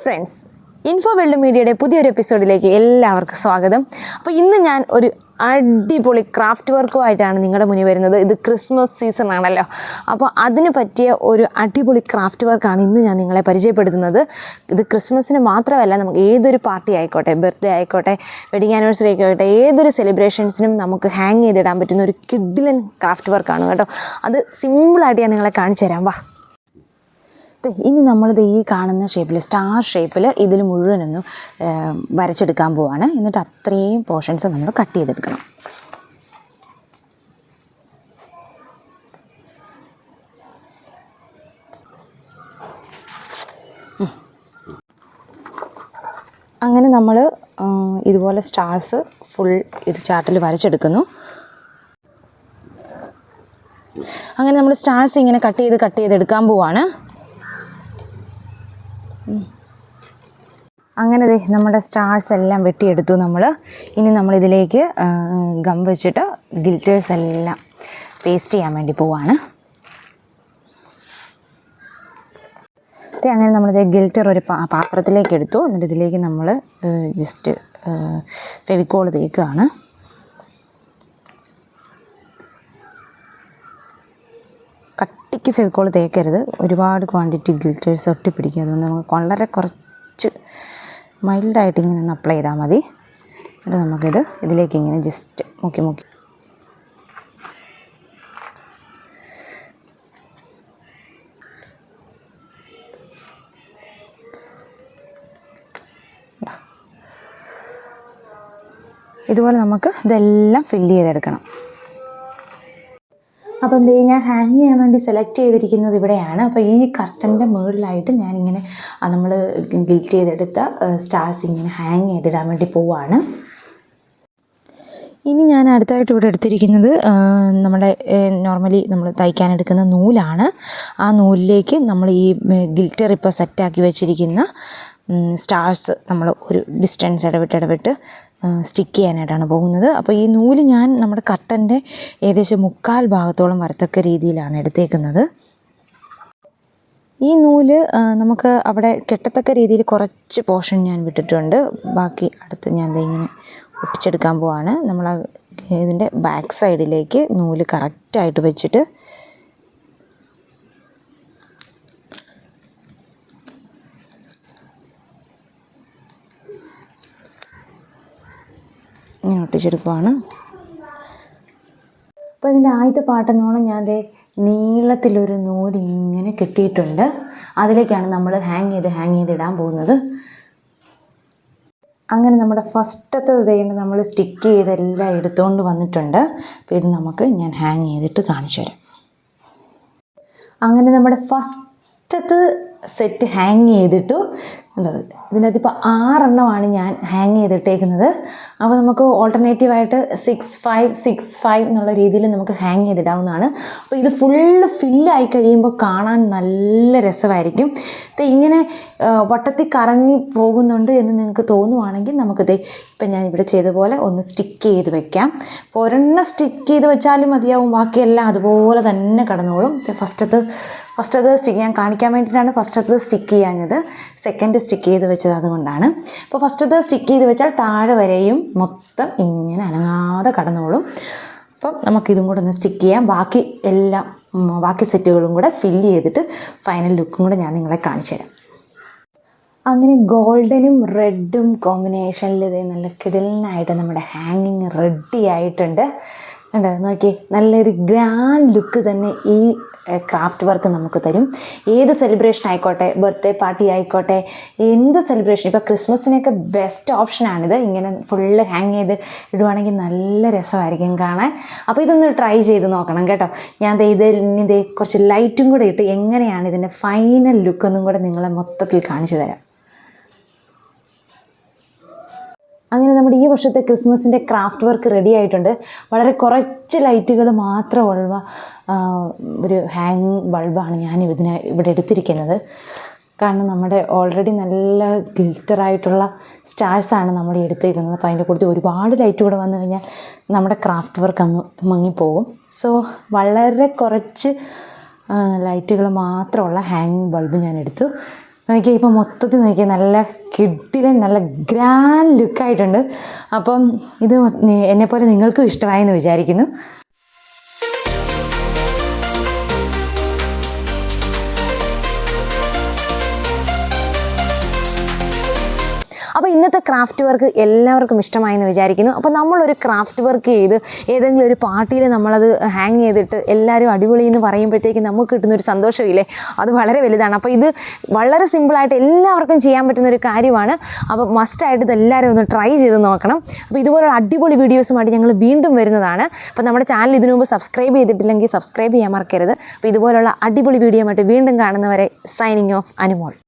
Friends, info world മീഡിയയുടെ പുതിയൊരു എപ്പിസോഡിലേക്ക് എല്ലാവർക്കും സ്വാഗതം. അപ്പോൾ ഇന്ന് ഞാൻ ഒരു അടിപൊളി ക്രാഫ്റ്റ് വർക്കുമായിട്ടാണ് നിങ്ങളുടെ മുന്നിൽ വരുന്നത്. ഇത് ക്രിസ്മസ് സീസൺ ആണല്ലോ, അപ്പോൾ അതിന് പറ്റിയ ഒരു അടിപൊളി ക്രാഫ്റ്റ് വർക്കാണ് ഇന്ന് ഞാൻ നിങ്ങളെ പരിചയപ്പെടുത്തുന്നത്. ഇത് ക്രിസ്മസിന് മാത്രമല്ല, നമുക്ക് ഏതൊരു പാർട്ടി ആയിക്കോട്ടെ, ബർത്ത്ഡേ ആയിക്കോട്ടെ, വെഡിങ് ആനിവേഴ്സറി ആയിക്കോട്ടെ, ഏതൊരു സെലിബ്രേഷൻസിനും നമുക്ക് ഹാങ് ചെയ്തിടാൻ പറ്റുന്ന ഒരു കിഡിലൻ ക്രാഫ്റ്റ് വർക്കാണ് കേട്ടോ. അത് സിമ്പിളായിട്ട് ഞാൻ നിങ്ങളെ കാണിച്ചു തരാം. വാ, ഇനി നമ്മളിത് ഈ കാണുന്ന ഷേപ്പിൽ, സ്റ്റാർ ഷേപ്പിൽ ഇതിൽ മുഴുവനൊന്നും വരച്ചെടുക്കാൻ പോവാണ്. എന്നിട്ട് അത്രയും പോർഷൻസ് നമ്മൾ കട്ട് ചെയ്തെടുക്കണം. അങ്ങനെ നമ്മൾ ഇതുപോലെ സ്റ്റാർസ് ഫുൾ ഇത് ചാർട്ടിൽ വരച്ചെടുക്കുന്നു. അങ്ങനെ നമ്മൾ സ്റ്റാർസ് ഇങ്ങനെ കട്ട് ചെയ്തെടുക്കാൻ പോവാണ്. അങ്ങനെ നമ്മുടെ സ്റ്റാർസ് എല്ലാം വെട്ടിയെടുത്തു നമ്മൾ. ഇനി നമ്മളിതിലേക്ക് ഗം വെച്ചിട്ട് ഗിൽറ്റേഴ്സ് എല്ലാം പേസ്റ്റ് ചെയ്യാൻ വേണ്ടി പോവാണ്. അങ്ങനെ നമ്മളിത് ഗിൽറ്റർ ഒരു പാത്രത്തിലേക്ക് എടുത്തു. എന്നിട്ട് ഇതിലേക്ക് നമ്മൾ ജസ്റ്റ് ഫെവിക്കോൾ തേക്കുകയാണ്. കട്ടിക്ക് ഫെവിക്കോൾ തേക്കരുത്, ഒരുപാട് ക്വാണ്ടിറ്റി ഗിൽറ്റേഴ്സ് ഒട്ടിപ്പിടിക്കും. അതുകൊണ്ട് നമുക്ക് വളരെ കുറച്ച് മൈൽഡായിട്ട് ഇങ്ങനെ ഒന്ന് അപ്ലൈ ചെയ്താൽ മതി. എന്നിട്ട് നമുക്കിത് ഇതിലേക്ക് ഇങ്ങനെ ജസ്റ്റ് മുക്കി ഇതുപോലെ നമുക്ക് ഇതെല്ലാം ഫില്ല് ചെയ്തെടുക്കണം. അപ്പം ഞാൻ ഹാങ് ചെയ്യാൻ വേണ്ടി സെലക്ട് ചെയ്തിരിക്കുന്നത് ഇവിടെയാണ്. അപ്പോൾ ഈ കർട്ടൻ്റെ മുകളിലായിട്ട് ഞാനിങ്ങനെ നമ്മൾ ഗിൽറ്റ് ചെയ്തെടുത്ത സ്റ്റാർസ് ഇങ്ങനെ ഹാങ് ചെയ്തിടാൻ വേണ്ടി പോവാണ്. ഇനി ഞാൻ അടുത്തായിട്ട് ഇവിടെ എടുത്തിരിക്കുന്നത് നമ്മുടെ നോർമലി നമ്മൾ തയ്ക്കാനെടുക്കുന്ന നൂലാണ്. ആ നൂലിലേക്ക് നമ്മൾ ഈ ഗിൽറ്റർ ഇപ്പോൾ സെറ്റാക്കി വെച്ചിരിക്കുന്ന സ്റ്റാർസ് നമ്മൾ ഒരു ഡിസ്റ്റൻസ് ഇടവിട്ട് സ്റ്റിക്ക് ചെയ്യാനായിട്ടാണ് പോകുന്നത്. അപ്പോൾ ഈ നൂല് ഞാൻ നമ്മുടെ കർട്ടൻ്റെ ഏകദേശം 1/4 ഭാഗത്തോളം വരത്തക്ക രീതിയിലാണ് എടുത്തേക്കുന്നത്. ഈ നൂല് നമുക്ക് അവിടെ കെട്ടത്തക്ക രീതിയിൽ കുറച്ച് പോർഷൻ ഞാൻ വിട്ടിട്ടുണ്ട്. ബാക്കി അടുത്ത് ഞാൻ ഇങ്ങനെ ഒട്ടിച്ചെടുക്കാൻ പോവാണ്. നമ്മൾ ഇതിൻ്റെ ബാക്ക് സൈഡിലേക്ക് നൂല് കറക്റ്റായിട്ട് വെച്ചിട്ട് ഇങ്ങനെ ഒട്ടിച്ചെടുക്കുവാണ്. അപ്പോൾ ഇതിൻ്റെ ആദ്യത്തെ പാട്ടെന്നോണം ഞാൻ നീളത്തിലൊരു നൂല് ഇങ്ങനെ കെട്ടിയിട്ടുണ്ട്. അതിലേക്കാണ് നമ്മൾ ഹാങ് ചെയ്ത് ഇടാൻ പോകുന്നത്. അങ്ങനെ നമ്മുടെ ഫസ്റ്റത്തെ നമ്മൾ സ്റ്റിക്ക് ചെയ്തെല്ലാം എടുത്തുകൊണ്ട് വന്നിട്ടുണ്ട്. അപ്പോൾ ഇത് ഞാൻ ഹാങ് ചെയ്തിട്ട് കാണിച്ചു തരാം. അങ്ങനെ നമ്മുടെ ഫസ്റ്റത്തെ സെറ്റ് ഹാങ് ചെയ്തിട്ടു. ഇതിനകത്തിപ്പോൾ 6 എണ്ണമാണ് ഞാൻ ഹാങ് ചെയ്തിട്ടേക്കുന്നത്. അപ്പോൾ നമുക്ക് ഓൾട്ടർനേറ്റീവായിട്ട് 6-5 എന്നുള്ള രീതിയിൽ നമുക്ക് ഹാങ് ചെയ്തിടാവുന്നതാണ്. അപ്പോൾ ഇത് ഫുള്ള് ഫില്ലായി കഴിയുമ്പോൾ കാണാൻ നല്ല രസമായിരിക്കും. ഇങ്ങനെ വട്ടത്തിൽ കറങ്ങി പോകുന്നുണ്ട് എന്ന് നിങ്ങൾക്ക് തോന്നുവാണെങ്കിൽ നമുക്കിത് ഇപ്പം ഞാൻ ഇവിടെ ചെയ്ത പോലെ ഒന്ന് സ്റ്റിക്ക് ചെയ്ത് വെക്കാം. അപ്പോൾ ഒരെണ്ണം സ്റ്റിക്ക് ചെയ്ത് വെച്ചാലും മതിയാവും, ബാക്കിയെല്ലാം അതുപോലെ തന്നെ കടന്നോളും. ഫസ്റ്റത്തെ സ്റ്റിക്ക് ഞാൻ കാണിക്കാൻ വേണ്ടിയിട്ടാണ് ഫസ്റ്റത്തെ സ്റ്റിക്ക് ചെയ്യാഞ്ഞത്. സെക്കൻഡ് സ്റ്റിക്ക് ചെയ്ത് വെച്ചത് അതുകൊണ്ടാണ്. അപ്പോൾ ഫസ്റ്റത്തെ സ്റ്റിക്ക് ചെയ്ത് വെച്ചാൽ താഴെ വരെയും മൊത്തം ഇങ്ങനെ അനങ്ങാതെ കടന്നോളും. അപ്പം നമുക്കിതും കൂടെ ഒന്ന് സ്റ്റിക്ക് ചെയ്യാം. ബാക്കി സെറ്റുകളും കൂടെ ഫില്ല് ചെയ്തിട്ട് ഫൈനൽ ലുക്കും കൂടെ ഞാൻ നിങ്ങളെ കാണിച്ചു തരാം. അങ്ങനെ ഗോൾഡനും റെഡും കോമ്പിനേഷനിൽ നല്ല കിടലിനായിട്ട് നമ്മുടെ ഹാങ്ങിങ് റെഡി ആയിട്ടുണ്ട്. കണ്ടോ, നോക്കി, നല്ലൊരു ഗ്രാൻഡ് ലുക്ക് തന്നെ ഈ ക്രാഫ്റ്റ് വർക്ക് നമുക്ക് തരും. ഏത് സെലിബ്രേഷൻ ആയിക്കോട്ടെ, ബർത്ത്ഡേ പാർട്ടി ആയിക്കോട്ടെ, എന്ത് സെലിബ്രേഷൻ, ഇപ്പോൾ ക്രിസ്മസിനൊക്കെ ബെസ്റ്റ് ഓപ്ഷനാണിത്. ഇങ്ങനെ ഫുള്ള് ഹാങ് ചെയ്ത് ഇടുവാണെങ്കിൽ നല്ല രസമായിരിക്കും കാണാൻ. അപ്പോൾ ഇതൊന്ന് ട്രൈ ചെയ്ത് നോക്കണം കേട്ടോ. ഞാൻ ഇനി കുറച്ച് ലൈറ്റും കൂടെ ഇട്ട് എങ്ങനെയാണ് ഇതിൻ്റെ ഫൈനൽ ലുക്കൊന്നും കൂടെ നിങ്ങളെ മൊത്തത്തിൽ കാണിച്ചു തരാം. അങ്ങനെ നമ്മുടെ ഈ വർഷത്തെ ക്രിസ്മസിൻ്റെ ക്രാഫ്റ്റ് വർക്ക് റെഡി ആയിട്ടുണ്ട്. വളരെ കുറച്ച് ലൈറ്റുകൾ മാത്രമുള്ള ഒരു ഹാങ് ബൾബാണ് ഞാൻ ഇവിടെ എടുത്തിരിക്കുന്നത്. കാരണം നമ്മുടെ ഓൾറെഡി നല്ല ഗിൽറ്ററായിട്ടുള്ള സ്റ്റാർസാണ് നമ്മൾ എടുത്തേക്കുന്നത്. അപ്പോൾ അതിൻ്റെ കൂടുതൽ ഒരുപാട് ലൈറ്റ് കൂടെ വന്നു കഴിഞ്ഞാൽ നമ്മുടെ ക്രാഫ്റ്റ് വർക്ക് അങ്ങ് മങ്ങിപ്പോകും. സോ വളരെ കുറച്ച് ലൈറ്റുകൾ മാത്രമുള്ള ഹാങ്ങിങ് ബൾബ് ഞാൻ എടുത്തു. നോക്കിയാൽ ഇപ്പോൾ മൊത്തത്തിൽ നോക്കിയാൽ നല്ല കിഡിലും നല്ല ഗ്രാൻഡ് ലുക്കായിട്ടുണ്ട്. അപ്പം ഇത് എന്നെപ്പോലെ നിങ്ങൾക്കും ഇഷ്ടമായെന്ന് വിചാരിക്കുന്നു. അപ്പോൾ ഇന്നത്തെ ക്രാഫ്റ്റ് വർക്ക് എല്ലാവർക്കും ഇഷ്ടമായെന്ന് വിചാരിക്കുന്നു. അപ്പോൾ നമ്മളൊരു ക്രാഫ്റ്റ് വർക്ക് ചെയ്ത് ഏതെങ്കിലും ഒരു പാർട്ടിയിൽ നമ്മളത് ഹാങ് ചെയ്തിട്ട് എല്ലാവരും അടിപൊളി എന്ന് പറയുമ്പോഴത്തേക്ക് നമുക്ക് കിട്ടുന്നൊരു സന്തോഷമില്ലേ, അത് വളരെ വലുതാണ്. അപ്പോൾ ഇത് വളരെ സിമ്പിളായിട്ട് എല്ലാവർക്കും ചെയ്യാൻ പറ്റുന്ന ഒരു കാര്യമാണ്. അപ്പോൾ മസ്റ്റായിട്ട് ഇത് എല്ലാവരും ഒന്ന് ട്രൈ ചെയ്ത് നോക്കണം. അപ്പോൾ ഇതുപോലുള്ള അടിപൊളി വീഡിയോസുമായിട്ട് ഞങ്ങൾ വീണ്ടും വരുന്നതാണ്. അപ്പോൾ നമ്മുടെ ചാനൽ ഇതിനു മുമ്പ് സബ്സ്ക്രൈബ് ചെയ്തിട്ടില്ലെങ്കിൽ സബ്സ്ക്രൈബ് ചെയ്യാൻ മറക്കരുത്. അപ്പോൾ ഇതുപോലുള്ള അടിപൊളി വീഡിയോ ആയിട്ട് വീണ്ടും കാണുന്നവരെ സൈനിങ് ഓഫ് അനുമോൾ.